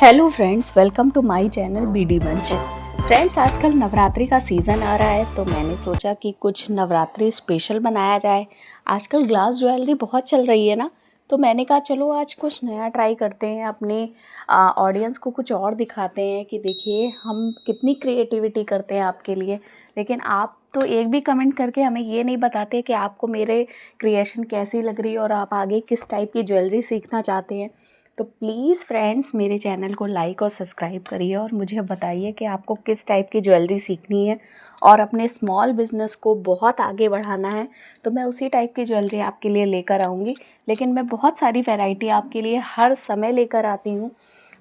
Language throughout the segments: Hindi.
Hello friends, welcome to my channel BD Bunch. Friends, आजकल नवरात्रि का सीज़न आ रहा है तो मैंने सोचा कि कुछ नवरात्रि स्पेशल बनाया जाए। आजकल ग्लास ज्वेलरी बहुत चल रही है ना, तो मैंने कहा चलो आज कुछ नया ट्राई करते हैं। अपने ऑडियंस को कुछ और दिखाते हैं कि देखिए हम कितनी क्रिएटिविटी करते हैं आपके लिए। लेकिन आप तो एक भी कमेंट करके हमें ये नहीं बताते कि आपको मेरे क्रिएशन कैसी लग रही है और आप आगे किस टाइप की ज्वेलरी सीखना चाहते हैं। तो प्लीज़ फ्रेंड्स, मेरे चैनल को लाइक और सब्सक्राइब करिए और मुझे बताइए कि आपको किस टाइप की ज्वेलरी सीखनी है और अपने स्मॉल बिज़नेस को बहुत आगे बढ़ाना है तो मैं उसी टाइप की ज्वेलरी आपके लिए लेकर आऊँगी। लेकिन मैं बहुत सारी वैरायटी आपके लिए हर समय लेकर आती हूँ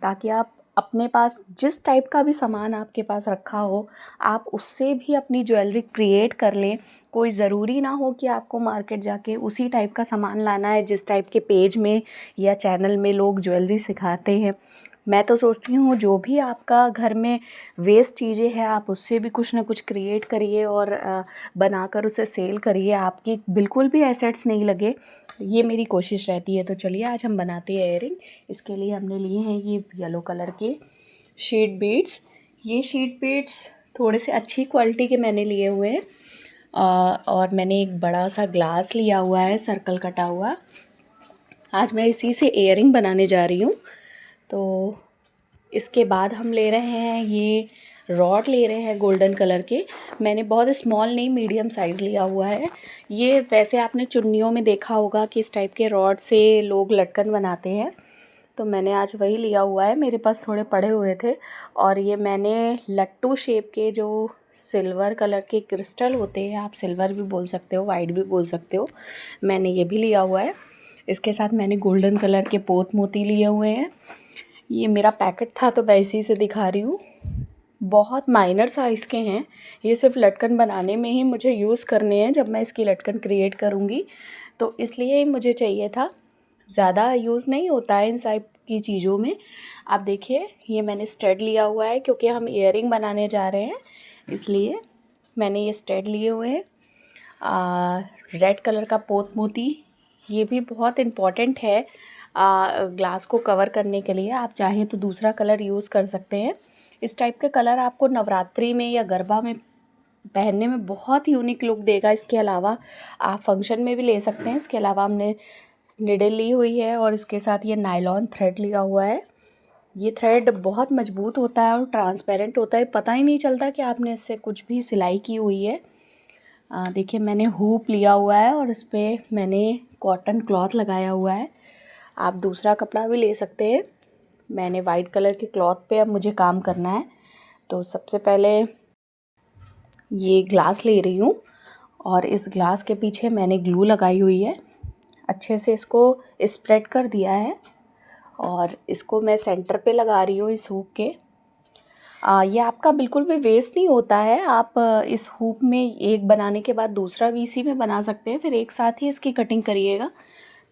ताकि आप अपने पास जिस टाइप का भी सामान आपके पास रखा हो, आप उससे भी अपनी ज्वेलरी क्रिएट कर लें। कोई ज़रूरी ना हो कि आपको मार्केट जाके उसी टाइप का सामान लाना है जिस टाइप के पेज में या चैनल में लोग ज्वेलरी सिखाते हैं। मैं तो सोचती हूँ जो भी आपका घर में वेस्ट चीज़ें हैं आप उससे भी कुछ ना कुछ क्रिएट करिए और बनाकर उसे सेल करिए। आपकी बिल्कुल भी एसेट्स नहीं लगे, ये मेरी कोशिश रहती है। तो चलिए आज हम बनाते हैं इयररिंग। इसके लिए हमने लिए हैं ये येलो कलर के शीट बीड्स। ये शीट बीड्स थोड़े से अच्छी क्वालिटी के मैंने लिए हुए हैं और मैंने एक बड़ा सा ग्लास लिया हुआ है सर्कल कटा हुआ। आज मैं इसी से इयररिंग बनाने जा रही हूँ। तो इसके बाद हम ले रहे हैं ये रॉड ले रहे हैं गोल्डन कलर के। मैंने बहुत स्मॉल नहीं मीडियम साइज़ लिया हुआ है। ये वैसे आपने चुन्नियों में देखा होगा कि इस टाइप के रॉड से लोग लटकन बनाते हैं, तो मैंने आज वही लिया हुआ है। मेरे पास थोड़े पड़े हुए थे और ये मैंने लट्टू शेप के जो सिल्वर कलर के क्रिस्टल होते हैं, आप सिल्वर भी बोल सकते हो, वाइट भी बोल सकते हो, मैंने ये भी लिया हुआ है। इसके साथ मैंने गोल्डन कलर के पोत मोती लिए हुए हैं। ये मेरा पैकेट था तो मैं इसी से दिखा रही हूँ। बहुत माइनर साइज़ के हैं, ये सिर्फ लटकन बनाने में ही मुझे यूज़ करने हैं जब मैं इसकी लटकन क्रिएट करूँगी, तो इसलिए ही मुझे चाहिए था। ज़्यादा यूज़ नहीं होता है इन टाइप की चीज़ों में। आप देखिए ये मैंने स्टड लिया हुआ है क्योंकि हम इयररिंग बनाने जा रहे हैं, इसलिए मैंने ये स्टड लिए हुए हैं। रेड कलर का पोत मोती, ये भी बहुत इम्पॉर्टेंट है ग्लास को कवर करने के लिए। आप चाहें तो दूसरा कलर यूज़ कर सकते हैं। इस टाइप का कलर आपको नवरात्रि में या गरबा में पहनने में बहुत यूनिक लुक देगा। इसके अलावा आप फंक्शन में भी ले सकते हैं। इसके अलावा हमने निडल ली हुई है और इसके साथ ये नायलॉन थ्रेड लिया हुआ है। ये थ्रेड बहुत मजबूत होता है और ट्रांसपेरेंट होता है, पता ही नहीं चलता कि आपने इससे कुछ भी सिलाई की हुई है। देखिए मैंने हुप लिया हुआ है और इस पर मैंने कॉटन क्लॉथ लगाया हुआ है। आप दूसरा कपड़ा भी ले सकते हैं। मैंने वाइट कलर के क्लॉथ पे अब मुझे काम करना है, तो सबसे पहले ये ग्लास ले रही हूँ और इस ग्लास के पीछे मैंने ग्लू लगाई हुई है। अच्छे से इसको स्प्रेड कर दिया है और इसको मैं सेंटर पे लगा रही हूँ इस हुक के। ये आपका बिल्कुल भी वेस्ट नहीं होता है। आप इस हुक में एक बनाने के बाद दूसरा भी इसी में बना सकते हैं, फिर एक साथ ही इसकी कटिंग करिएगा।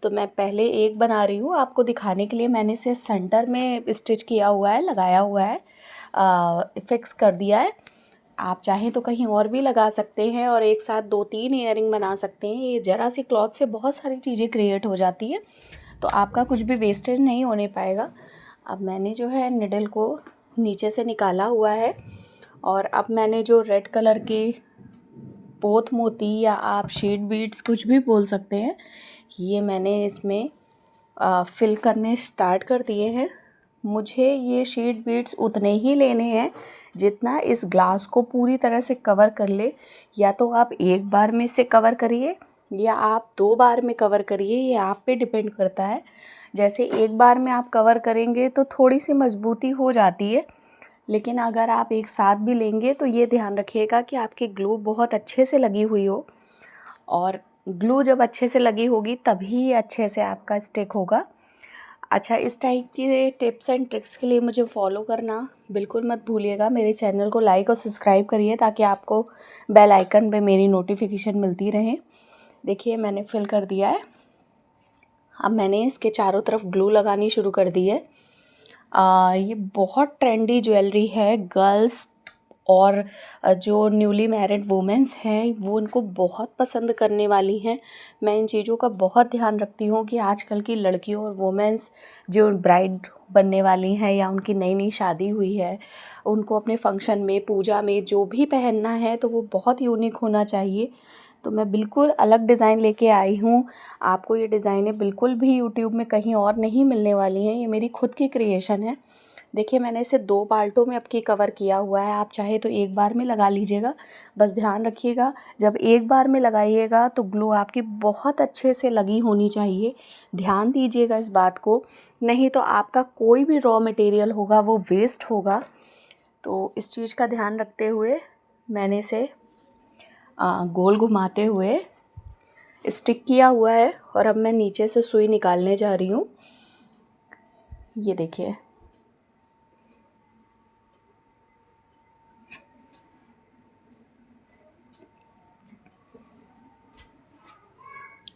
तो मैं पहले एक बना रही हूँ आपको दिखाने के लिए। मैंने इसे सेंटर में स्टिच किया हुआ है, लगाया हुआ है, फिक्स कर दिया है। आप चाहें तो कहीं और भी लगा सकते हैं और एक साथ 2-3 इयररिंग बना सकते हैं। ये ज़रा सी क्लॉथ से बहुत सारी चीज़ें क्रिएट हो जाती हैं, तो आपका कुछ भी वेस्टेज नहीं होने पाएगा। अब मैंने जो है निडल को नीचे से निकाला हुआ है और अब मैंने जो रेड कलर के पोत मोती या आप शीट बीड्स कुछ भी बोल सकते हैं, ये मैंने इसमें फिल करने स्टार्ट कर दिए हैं। मुझे ये शीट बीड्स उतने ही लेने हैं जितना इस ग्लास को पूरी तरह से कवर कर ले। या तो आप एक बार में से कवर करिए या आप 2 बार में कवर करिए, ये आप पे डिपेंड करता है। जैसे एक बार में आप कवर करेंगे तो थोड़ी सी मजबूती हो जाती है, लेकिन अगर आप एक साथ भी लेंगे तो ये ध्यान रखिएगा कि आपकी ग्लू बहुत अच्छे से लगी हुई हो, और ग्लू जब अच्छे से लगी होगी तभी अच्छे से आपका स्टिक होगा। अच्छा, इस टाइप की टिप्स एंड ट्रिक्स के लिए मुझे फॉलो करना बिल्कुल मत भूलिएगा। मेरे चैनल को लाइक और सब्सक्राइब करिए ताकि आपको बेल आइकन पे मेरी नोटिफिकेशन मिलती रहे। देखिए मैंने फिल कर दिया है। अब मैंने इसके चारों तरफ ग्लू लगानी शुरू कर दी है। ये बहुत ट्रेंडी ज्वेलरी है, गर्ल्स और जो न्यूली मैरिड वुमेन्स हैं वो उनको बहुत पसंद करने वाली हैं। मैं इन चीज़ों का बहुत ध्यान रखती हूँ कि आजकल की लड़कियों और वुमेन्स जो ब्राइड बनने वाली हैं या उनकी नई नई शादी हुई है, उनको अपने फंक्शन में, पूजा में जो भी पहनना है तो वो बहुत यूनिक होना चाहिए। तो मैं बिल्कुल अलग डिज़ाइन लेके आई हूँ। आपको ये डिज़ाइनें बिल्कुल भी यूट्यूब में कहीं और नहीं मिलने वाली हैं, ये मेरी खुद की क्रिएशन है। देखिए मैंने इसे 2 पार्टों में अब की कवर किया हुआ है। आप चाहे तो एक बार में लगा लीजिएगा, बस ध्यान रखिएगा जब एक बार में लगाइएगा तो ग्लो आपकी बहुत अच्छे से लगी होनी चाहिए। ध्यान दीजिएगा इस बात को, नहीं तो आपका कोई भी रॉ मटेरियल होगा वो वेस्ट होगा। तो इस चीज़ का ध्यान रखते हुए मैंने इसे गोल घुमाते हुए स्टिक किया हुआ है और अब मैं नीचे से सुई निकालने जा रही हूँ। ये देखिए,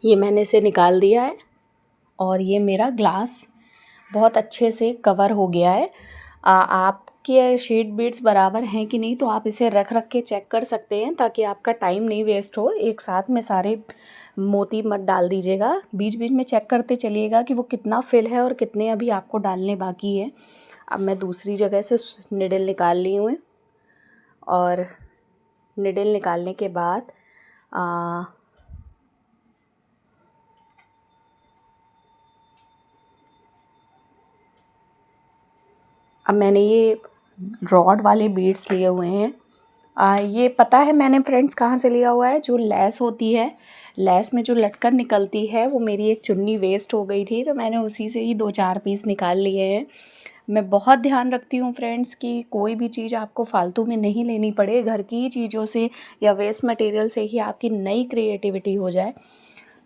ये मैंने इसे निकाल दिया है और ये मेरा ग्लास बहुत अच्छे से कवर हो गया है। आपके शीट बीड्स बराबर हैं कि नहीं तो आप इसे रख रख के चेक कर सकते हैं, ताकि आपका टाइम नहीं वेस्ट हो। एक साथ में सारे मोती मत डाल दीजिएगा, बीच बीच में चेक करते चलिएगा कि वो कितना फिल है और कितने अभी आपको डालने बाकी है। अब मैं दूसरी जगह से निडल निकाल ली हूँ और निडल निकालने के बाद अब मैंने ये रॉड वाले बीड्स लिए हुए हैं। ये पता है मैंने फ्रेंड्स कहाँ से लिया हुआ है, जो लेस होती है, लेस में जो लटकन निकलती है, वो मेरी एक चुन्नी वेस्ट हो गई थी तो मैंने उसी से ही 2-4 पीस निकाल लिए हैं। मैं बहुत ध्यान रखती हूँ फ्रेंड्स कि कोई भी चीज़ आपको फालतू में नहीं लेनी पड़े, घर की ही चीज़ों से या वेस्ट मटेरियल से ही आपकी नई क्रिएटिविटी हो जाए।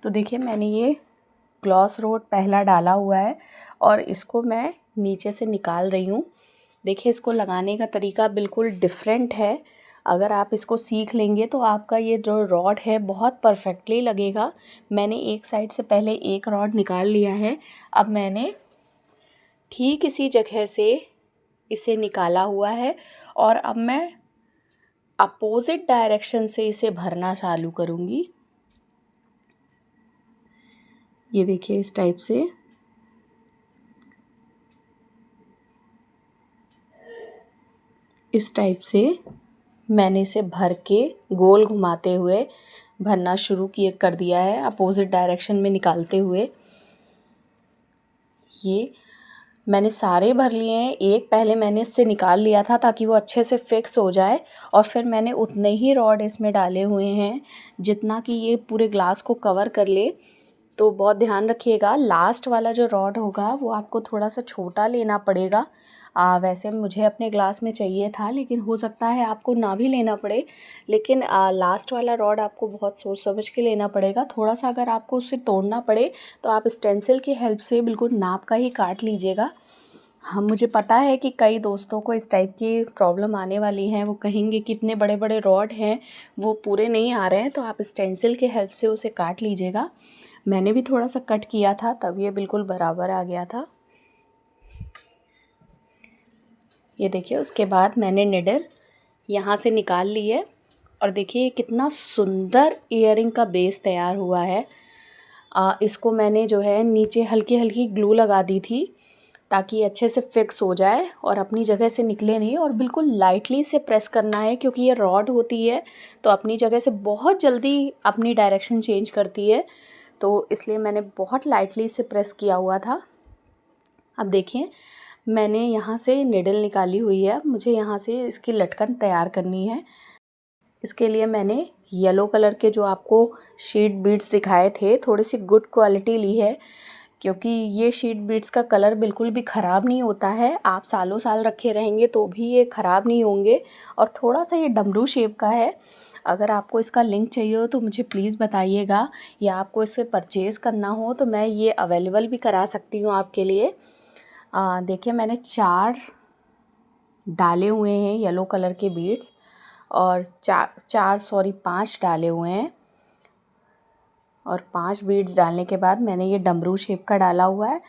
तो देखिए मैंने ये ग्लॉस रोड पहला डाला हुआ है और इसको मैं नीचे से निकाल रही हूँ। देखिए इसको लगाने का तरीका बिल्कुल डिफरेंट है। अगर आप इसको सीख लेंगे तो आपका ये जो रॉड है बहुत परफेक्टली लगेगा। मैंने एक साइड से पहले एक रॉड निकाल लिया है, अब मैंने ठीक इसी जगह से इसे निकाला हुआ है और अब मैं अपोजिट डायरेक्शन से इसे भरना चालू करूँगी। ये देखिए इस टाइप से मैंने इसे भर के गोल घुमाते हुए भरना शुरू कर दिया है, अपोजिट डायरेक्शन में निकालते हुए। ये मैंने सारे भर लिए हैं। एक पहले मैंने इससे निकाल लिया था ताकि वो अच्छे से फिक्स हो जाए और फिर मैंने उतने ही रॉड इसमें डाले हुए हैं जितना कि ये पूरे ग्लास को कवर कर ले। तो बहुत ध्यान रखिएगा, लास्ट वाला जो रॉड होगा वो आपको थोड़ा सा छोटा लेना पड़ेगा। वैसे मुझे अपने ग्लास में चाहिए था लेकिन हो सकता है आपको ना भी लेना पड़े, लेकिन लास्ट वाला रॉड आपको बहुत सोच समझ के लेना पड़ेगा। थोड़ा सा अगर आपको उससे तोड़ना पड़े तो आप स्टेंसिल की हेल्प से बिल्कुल नाप का ही काट लीजिएगा। हाँ, मुझे पता है कि कई दोस्तों को इस टाइप की प्रॉब्लम आने वाली है, वो कहेंगे कि इतने बड़े बड़े रॉड हैं वो पूरे नहीं आ रहे हैं, तो आप स्टेंसिल के हेल्प से उसे काट लीजिएगा। मैंने भी थोड़ा सा कट किया था तब ये बिल्कुल बराबर आ गया था। ये देखिए उसके बाद मैंने निडल यहाँ से निकाल ली है और देखिए कितना सुंदर इयरिंग का बेस तैयार हुआ है। इसको मैंने जो है नीचे हल्की हल्की ग्लू लगा दी थी ताकि अच्छे से फिक्स हो जाए और अपनी जगह से निकले नहीं, और बिल्कुल लाइटली से प्रेस करना है क्योंकि ये रॉड होती है तो अपनी जगह से बहुत जल्दी अपनी डायरेक्शन चेंज करती है, तो इसलिए मैंने बहुत लाइटली से प्रेस किया हुआ था। अब देखिए मैंने यहाँ से निडल निकाली हुई है, अब मुझे यहाँ से इसकी लटकन तैयार करनी है। इसके लिए मैंने येलो कलर के जो आपको शीट बीड्स दिखाए थे, थोड़ी सी गुड क्वालिटी ली है क्योंकि ये शीट बीड्स का कलर बिल्कुल भी ख़राब नहीं होता है। आप सालों साल रखे रहेंगे तो भी ये ख़राब नहीं होंगे, और थोड़ा सा ये डमरू शेप का है। अगर आपको इसका लिंक चाहिए हो तो मुझे प्लीज़ बताइएगा, या आपको इसे परचेज़ करना हो तो मैं ये अवेलेबल भी करा सकती हूँ आपके लिए। देखिए मैंने 4 डाले हुए हैं येलो कलर के बीड्स और 5 डाले हुए हैं, और 5 बीड्स डालने के बाद मैंने ये डमरू शेप का डाला हुआ है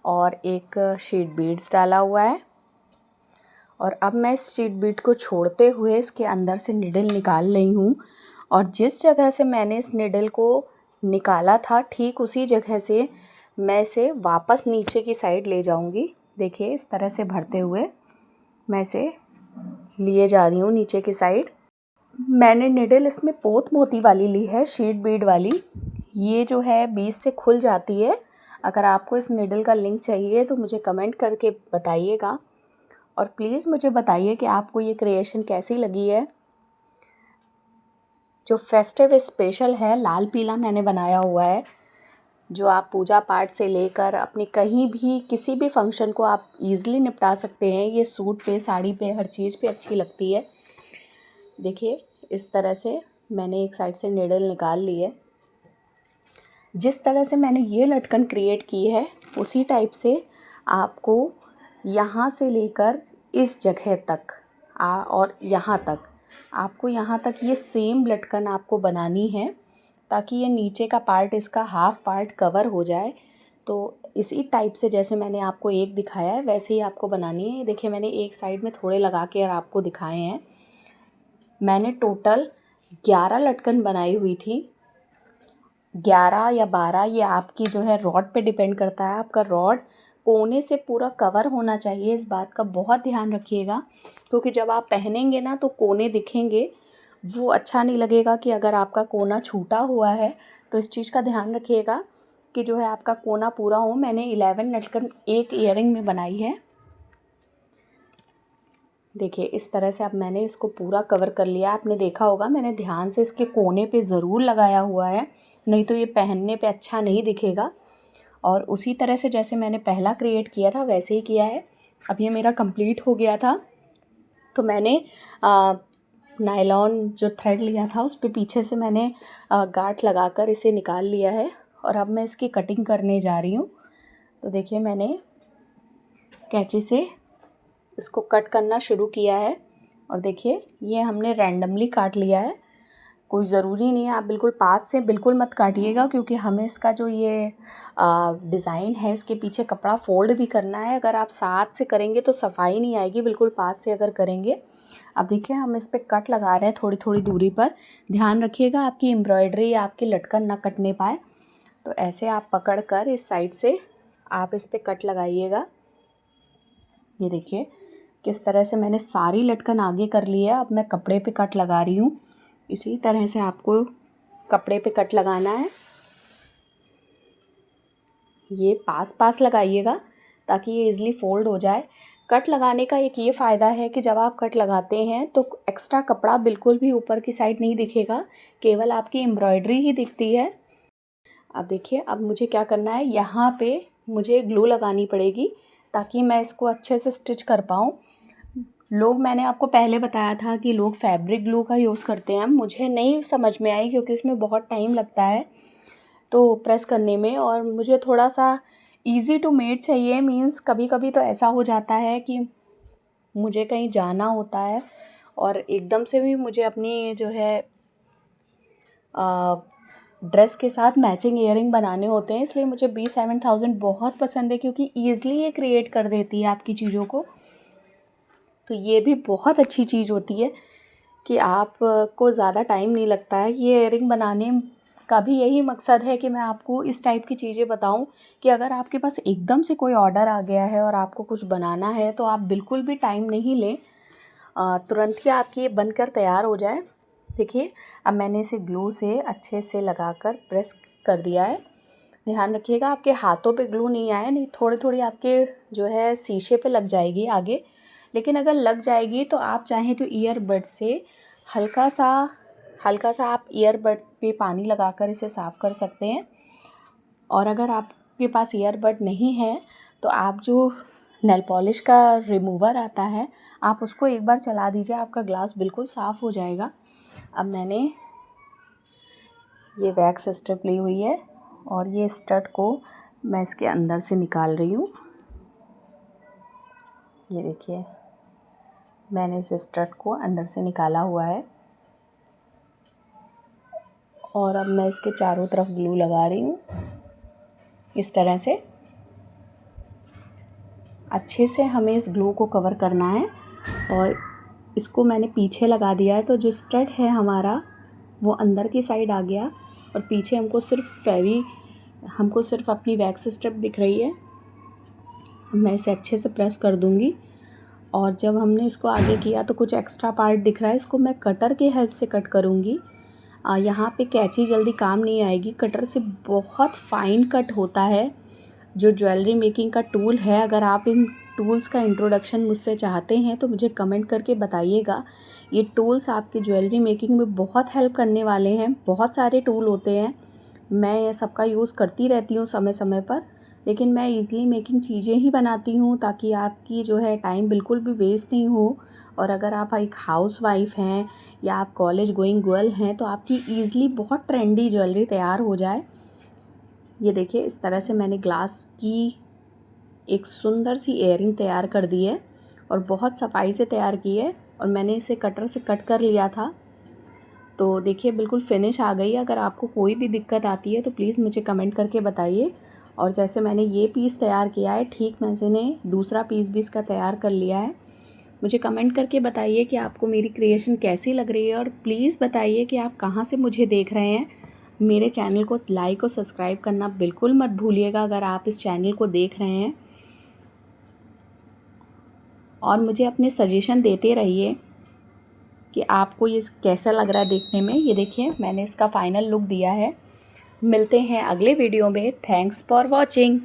और एक शीट बीड्स डाला हुआ है और अब मैं इस शीट बीट को छोड़ते हुए इसके अंदर से निडल निकाल रही हूँ। और जिस जगह से मैंने इस निडल को निकाला था ठीक उसी जगह से मैं इसे वापस नीचे की साइड ले जाऊँगी। देखिए इस तरह से भरते हुए मैं इसे लिए जा रही हूँ नीचे की साइड। मैंने निडल इसमें पोत मोती वाली ली है, शीट बीड वाली। ये जो है बीच से खुल जाती है। अगर आपको इस निडल का लिंक चाहिए तो मुझे कमेंट करके बताइएगा। और प्लीज़ मुझे बताइए कि आपको ये क्रिएशन कैसी लगी है। जो फेस्टिव स्पेशल है लाल पीला मैंने बनाया हुआ है, जो आप पूजा पाठ से लेकर अपनी कहीं भी किसी भी फंक्शन को आप इजीली निपटा सकते हैं। ये सूट पे, साड़ी पे, हर चीज़ पे अच्छी लगती है। देखिए इस तरह से मैंने एक साइड से निडल निकाल ली है। जिस तरह से मैंने ये लटकन क्रिएट की है उसी टाइप से आपको यहाँ से लेकर इस जगह तक और यहाँ तक, आपको यहाँ तक ये सेम लटकन आपको बनानी है ताकि ये नीचे का पार्ट, इसका हाफ पार्ट कवर हो जाए। तो इसी टाइप से जैसे मैंने आपको एक दिखाया है वैसे ही आपको बनानी है। देखिए मैंने एक साइड में थोड़े लगा के और आपको दिखाए हैं। मैंने टोटल 11 लटकन बनाई हुई थी। 11 या 12 ये आपकी जो है रॉड पे डिपेंड करता है। आपका रॉड कोने से पूरा कवर होना चाहिए, इस बात का बहुत ध्यान रखिएगा। क्योंकि जब आप पहनेंगे ना तो कोने दिखेंगे, वो अच्छा नहीं लगेगा कि अगर आपका कोना छूटा हुआ है। तो इस चीज़ का ध्यान रखिएगा कि जो है आपका कोना पूरा हो। मैंने 11 लटकन एक ईयरिंग में बनाई है। देखिए इस तरह से अब मैंने इसको पूरा कवर कर लिया। आपने देखा होगा मैंने ध्यान से इसके कोने पे ज़रूर लगाया हुआ है, नहीं तो ये पहनने पे अच्छा नहीं दिखेगा। और उसी तरह से जैसे मैंने पहला क्रिएट किया था वैसे ही किया है। अब ये मेरा कंप्लीट हो गया था तो मैंने नायलॉन जो थ्रेड लिया था उस पे पीछे से मैंने गांठ लगाकर इसे निकाल लिया है। और अब मैं इसकी कटिंग करने जा रही हूँ। तो देखिए मैंने कैंची से इसको कट करना शुरू किया है। और देखिए ये हमने रैंडमली काट लिया है, कोई ज़रूरी नहीं है आप बिल्कुल पास से बिल्कुल मत काटिएगा, क्योंकि हमें इसका जो ये डिज़ाइन है इसके पीछे कपड़ा फोल्ड भी करना है। अगर आप साथ से करेंगे तो सफाई नहीं आएगी, बिल्कुल पास से अगर करेंगे। अब देखिए हम इस पर कट लगा रहे हैं थोड़ी थोड़ी दूरी पर। ध्यान रखिएगा आपकी एम्ब्रॉयडरी या आपकी लटकन ना कटने पाए। तो ऐसे आप पकड़ कर इस साइड से आप इस पर कट लगाइएगा। ये देखिए किस तरह से मैंने सारी लटकन आगे कर ली है। अब मैं कपड़े पे कट लगा रही हूँ। इसी तरह से आपको कपड़े पे कट लगाना है। ये पास पास लगाइएगा ताकि ये इजीली फोल्ड हो जाए। कट लगाने का एक ये फ़ायदा है कि जब आप कट लगाते हैं तो एक्स्ट्रा कपड़ा बिल्कुल भी ऊपर की साइड नहीं दिखेगा, केवल आपकी एम्ब्रॉयडरी ही दिखती है। अब देखिए अब मुझे क्या करना है, यहाँ पे मुझे ग्लू लगानी पड़ेगी ताकि मैं इसको अच्छे से स्टिच कर पाऊँ। मैंने आपको पहले बताया था कि लोग फैब्रिक ग्लू का यूज़ करते हैं। मुझे नहीं समझ में आई क्योंकि इसमें बहुत टाइम लगता है तो प्रेस करने में, और मुझे थोड़ा सा इजी टू मेड चाहिए। मींस कभी कभी तो ऐसा हो जाता है कि मुझे कहीं जाना होता है और एकदम से भी मुझे अपनी जो है ड्रेस के साथ मैचिंग ईयरिंग बनाने होते हैं। इसलिए मुझे B7000 बहुत पसंद है क्योंकि ईज़िली ये क्रिएट कर देती है आपकी चीज़ों को। तो ये भी बहुत अच्छी चीज़ होती है कि आपको ज़्यादा टाइम नहीं लगता है। ये ईयरिंग बनाने का भी यही मकसद है कि मैं आपको इस टाइप की चीज़ें बताऊं कि अगर आपके पास एकदम से कोई ऑर्डर आ गया है और आपको कुछ बनाना है तो आप बिल्कुल भी टाइम नहीं लें, तुरंत ही आपकी ये बनकर तैयार हो जाए। देखिए अब मैंने इसे ग्लू से अच्छे से लगाकर प्रेस कर दिया है। ध्यान रखिएगा आपके हाथों पे ग्लू नहीं आए, नहीं थोड़ी थोड़ी आपके जो है शीशे पे लग जाएगी आगे। लेकिन अगर लग जाएगी तो आप चाहें तो ईयरबड से हल्का सा आप ईयरबड्स पे पानी लगाकर इसे साफ़ कर सकते हैं। और अगर आपके पास ईयरबड नहीं है तो आप जो नेल पॉलिश का रिमूवर आता है आप उसको एक बार चला दीजिए, आपका ग्लास बिल्कुल साफ़ हो जाएगा। अब मैंने ये वैक्स स्ट्रिप ली हुई है और ये स्टड को मैं इसके अंदर से निकाल रही हूँ। ये देखिए मैंने इस स्टड को अंदर से निकाला हुआ है और अब मैं इसके चारों तरफ ग्लू लगा रही हूँ। इस तरह से अच्छे से हमें इस ग्लू को कवर करना है और इसको मैंने पीछे लगा दिया है, तो जो स्टड है हमारा वो अंदर की साइड आ गया और पीछे हमको सिर्फ अपनी वैक्स स्ट्रिप दिख रही है। मैं इसे अच्छे से प्रेस कर दूंगी। और जब हमने इसको आगे किया तो कुछ एक्स्ट्रा पार्ट दिख रहा है, इसको मैं कटर के हेल्प से कट करूँगी। यहाँ पे कैंची जल्दी काम नहीं आएगी, कटर से बहुत फाइन कट होता है। जो ज्वेलरी मेकिंग का टूल है, अगर आप इन टूल्स का इंट्रोडक्शन मुझसे चाहते हैं तो मुझे कमेंट करके बताइएगा। ये टूल्स आपकी ज्वेलरी मेकिंग में बहुत हेल्प करने वाले हैं। बहुत सारे टूल होते हैं, मैं ये सबका यूज़ करती रहती हूँ समय समय पर, लेकिन मैं ईज़िली मेकिंग चीज़ें ही बनाती हूँ ताकि आपकी जो है टाइम बिल्कुल भी वेस्ट नहीं हो। और अगर आप एक हाउसवाइफ हैं या आप कॉलेज गोइंग गर्ल हैं तो आपकी ईज़िली बहुत ट्रेंडी ज्वेलरी तैयार हो जाए। ये देखिए, इस तरह से मैंने ग्लास की एक सुंदर सी इयररिंग तैयार कर दी है और बहुत सफाई से तैयार की है। और मैंने इसे कटर से कट कर लिया था, तो देखिए बिल्कुल फिनिश आ गई है। अगर आपको कोई भी दिक्कत आती है तो प्लीज़ मुझे कमेंट करके बताइए। और जैसे मैंने ये पीस तैयार किया है, ठीक मैंने दूसरा पीस भी इसका तैयार कर लिया है। मुझे कमेंट करके बताइए कि आपको मेरी क्रिएशन कैसी लग रही है और प्लीज़ बताइए कि आप कहाँ से मुझे देख रहे हैं। मेरे चैनल को लाइक और सब्सक्राइब करना बिल्कुल मत भूलिएगा अगर आप इस चैनल को देख रहे हैं। और मुझे अपने सजेशन देते रहिए कि आपको ये कैसा लग रहा है देखने में। ये देखिए, मैंने इसका फाइनल लुक दिया है। मिलते हैं अगले वीडियो में। Thanks for watching.